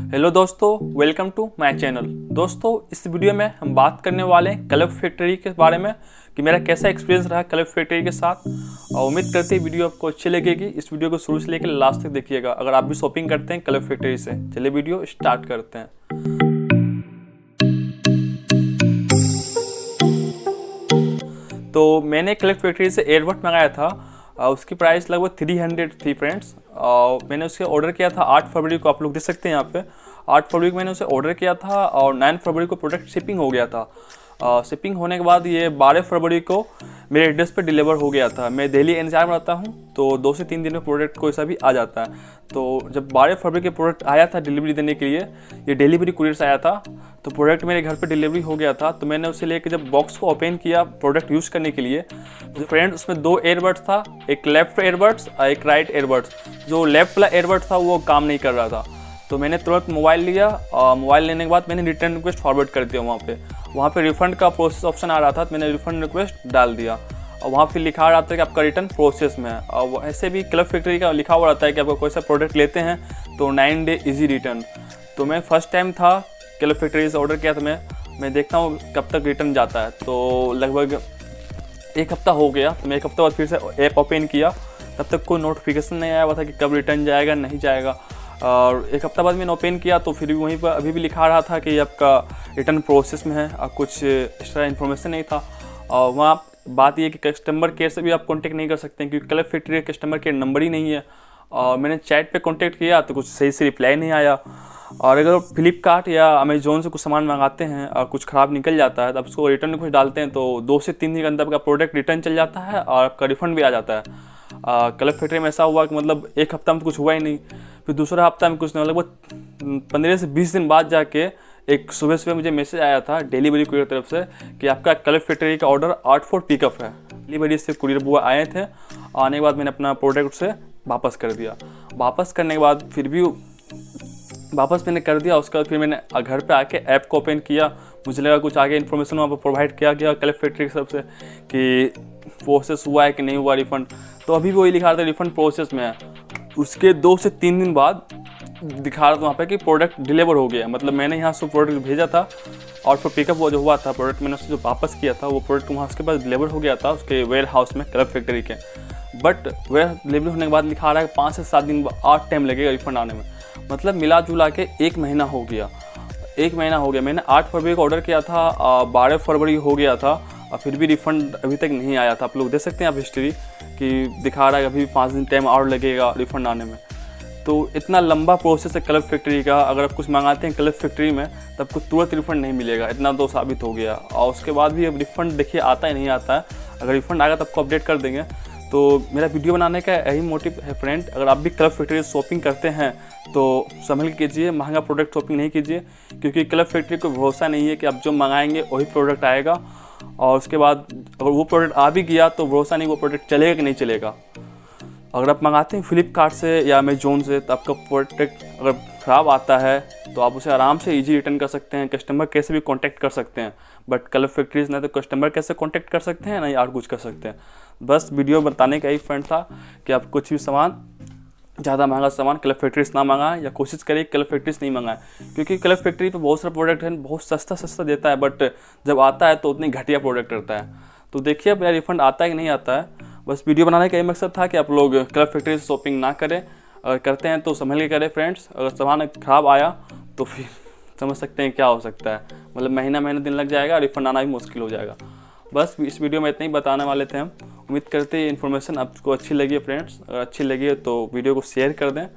Hello दोस्तों, welcome to my channel. दोस्तों, इस वीडियो में हम बात करने वाले हैं क्लब फैक्ट्री के बारे में कि मेरा कैसा एक्सपीरियंस रहा क्लब फैक्ट्री के साथ। और उम्मीद करते हैं वीडियो आपको अच्छी लगेगी। इस वीडियो को शुरू से लेकर लास्ट तक देखिएगा अगर आप भी शॉपिंग करते हैं क्लब फैक्ट्री से। चलिए वीडियो स्टार्ट करते हैं। तो मैंने क्लब फैक्ट्री से एयरबड मंगाया था। उसकी प्राइस लगभग 300 थी फ्रेंड्स। मैंने उसे ऑर्डर किया था 8 फरवरी को। आप लोग देख सकते हैं यहाँ पे 8 फरवरी को मैंने उसे ऑर्डर किया था और 9 फरवरी को प्रोडक्ट शिपिंग हो गया था। शिपिंग होने के बाद ये 12 फरवरी को मेरे एड्रेस पे डिलीवर हो गया था। मैं दिल्ली एनसीआर में रहता हूँ, तो 2 से 3 दिन में प्रोडक्ट कोई सा भी आ जाता है। तो जब 12 फरवरी के प्रोडक्ट आया था डिलीवरी देने के लिए, ये डिलीवरी कुरियर से आया था, तो प्रोडक्ट मेरे घर पे डिलीवरी हो गया था। तो मैंने उसे लेकर जब बॉक्स को ओपन किया प्रोडक्ट यूज़ करने के लिए, तो फ्रेंड उसमें 2 एयरबड्स था, एक लेफ्ट एयरबड्स और एक राइट एयरबड्स। जो लेफ्ट वाला एयरबड था वो काम नहीं कर रहा था। तो मैंने तुरंत मोबाइल लिया और मोबाइल लेने के बाद मैंने रिटर्न रिक्वेस्ट फॉरवर्ड कर दिया। वहाँ पे रिफ़ंड का प्रोसेस ऑप्शन आ रहा था, तो मैंने रिफ़ंड रिक्वेस्ट डाल दिया और वहाँ पे लिखा रहा था कि आपका रिटर्न प्रोसेस में है। और ऐसे भी क्लब फैक्ट्री का लिखा हुआ रहता है कि आपका कोई सा प्रोडक्ट लेते हैं तो 9 डे इजी रिटर्न। तो मैं फर्स्ट टाइम था क्लब फैक्ट्री से ऑर्डर किया था। मैं देखता हूँ कब तक रिटर्न जाता है। तो लगभग 1 हफ्ता हो गया। तो मैं 1 हफ्ते बाद फिर से ऐप ओपन किया, तब तक कोई नोटिफिकेशन नहीं आया हुआ था कि कब रिटर्न जाएगा नहीं जाएगा। और 1 हफ्ता बाद मैंने ओपन किया तो फिर भी वहीं पर अभी भी लिखा रहा था कि आपका रिटर्न प्रोसेस में है और कुछ एक्स्ट्रा इन्फॉर्मेशन नहीं था। और वहाँ बात ये कि कस्टमर केयर से भी आप कांटेक्ट नहीं कर सकते हैं क्योंकि क्लब फैक्ट्री का कस्टमर केयर नंबर ही नहीं है। और मैंने चैट पे कांटेक्ट किया तो कुछ सही से रिप्लाई नहीं आया। और अगर फ्लिपकार्ट या अमेजोन से कुछ सामान मंगाते हैं और कुछ ख़राब निकल जाता है तो आप उसको रिटर्न कुछ डालते हैं तो 2 से 3 दिन के अंदर आपका प्रोडक्ट रिटर्न चल जाता है और आपका रिफंड भी आ जाता है। क्लब फैक्ट्री में ऐसा हुआ कि मतलब 1 हफ्ता में तो कुछ हुआ ही नहीं, फिर दूसरा हफ्ता में कुछ नहीं, लगभग 15 से 20 दिन बाद जाके एक सुबह मुझे मैसेज आया था डिलीवरी कुरियर तरफ से कि आपका क्लब फैक्ट्री का ऑर्डर 8 फॉर पिकअप है। डिलीवरी से कुरियर बुआ आए थे। आने के बाद मैंने अपना प्रोडक्ट से वापस कर दिया। वापस करने के बाद फिर भी वापस मैंने कर दिया। उसके बाद फिर मैंने घर पे आके ऐप को ओपन किया। मुझे लगा कुछ आगे इन्फॉर्मेशन वहाँ पर प्रोवाइड किया गया क्लब फैक्ट्री की तरफ से कि प्रोसेस हुआ है कि नहीं हुआ रिफ़ंड। तो अभी भी वही लिखा रहा था रिफ़ंड प्रोसेस में है। उसके 2 से 3 दिन बाद दिखा रहा था वहाँ पे कि प्रोडक्ट डिलीवर हो गया। मतलब मैंने यहाँ से प्रोडक्ट भेजा था और फिर पिकअप वो जो हुआ था प्रोडक्ट मैंने उससे जो वापस किया था वो प्रोडक्ट वहाँ उसके पास डिलीवर हो गया था उसके वेयर हाउस में क्लब फैक्ट्री के। बट वेयर डिलीवरी होने के बाद लिखा रहा है 5 से 7 दिन और टाइम लगेगा रिफ़ंड आने में। मतलब मिला जुला के 1 महीना हो गया। 1 महीना हो गया। मैंने 8 फरवरी को ऑर्डर किया था, 12 फरवरी हो गया था और फिर भी रिफ़ंड अभी तक नहीं आया था। आप लोग देख सकते हैं आप हिस्ट्री कि दिखा रहा है अभी 5 दिन टाइम और लगेगा रिफ़ंड आने में। तो इतना लंबा प्रोसेस है क्लब फैक्ट्री का। अगर आप कुछ मंगाते हैं क्लब फैक्ट्री में तो आपको तुरंत रिफ़ंड नहीं मिलेगा, इतना तो साबित हो गया। और उसके बाद भी अब रिफ़ंड देखिए आता ही नहीं आता है। अगर रिफ़ंड आएगा तो आपको अपडेट कर देंगे। तो मेरा वीडियो बनाने का यही मोटिव है फ्रेंड। अगर आप भी क्लब फैक्ट्री से शॉपिंग करते हैं तो संभल के कीजिए, महंगा प्रोडक्ट शॉपिंग नहीं कीजिए क्योंकि क्लब फैक्ट्री को भरोसा नहीं है कि आप जो मंगाएंगे वही प्रोडक्ट आएगा। और उसके बाद अगर वो प्रोडक्ट आ भी गया तो भरोसा नहीं वो प्रोडक्ट चलेगा कि नहीं चलेगा। अगर आप मंगाते हैं फ्लिपकार्ट से या अमेजोन से तो आपका प्रोडक्ट अगर ख़राब आता है तो आप उसे आराम से इजी रिटर्न कर सकते हैं, कस्टमर केयर से भी कांटेक्ट कर सकते हैं। बट क्लब फैक्ट्री से ना तो कस्टमर केयर से कांटेक्ट कर सकते हैं ना ही और कुछ कर सकते हैं। बस वीडियो बताने का यही फ्रेंड था कि आप कुछ भी सामान ज़्यादा महंगा सामान क्लब फैक्ट्री से ना मंगाएं या कोशिश करिए क्लब फैक्ट्री से नहीं मंगाएं क्योंकि क्लब फैक्ट्री पे बहुत सारा प्रोडक्ट है, बहुत सस्ता देता है बट जब आता है तो उतनी घटिया प्रोडक्ट रहता है। तो देखिए अब मेरा रिफ़ंड आता है कि नहीं आता है। बस वीडियो बनाने का यही मकसद था कि आप लोग क्लब फैक्ट्री से शॉपिंग ना करें। अगर करते हैं तो संभल के करें फ्रेंड्स। अगर सामान ख़राब आया तो फिर समझ सकते हैं क्या हो सकता है। मतलब महीना दिन लग जाएगा, रिफ़ंड आना भी मुश्किल हो जाएगा। बस इस वीडियो में इतना ही बताने वाले थे हम। उम्मीद करते हैं इन्फॉर्मेशन आपको अच्छी लगी है फ्रेंड्स। अगर अच्छी लगी है तो वीडियो को शेयर कर दें।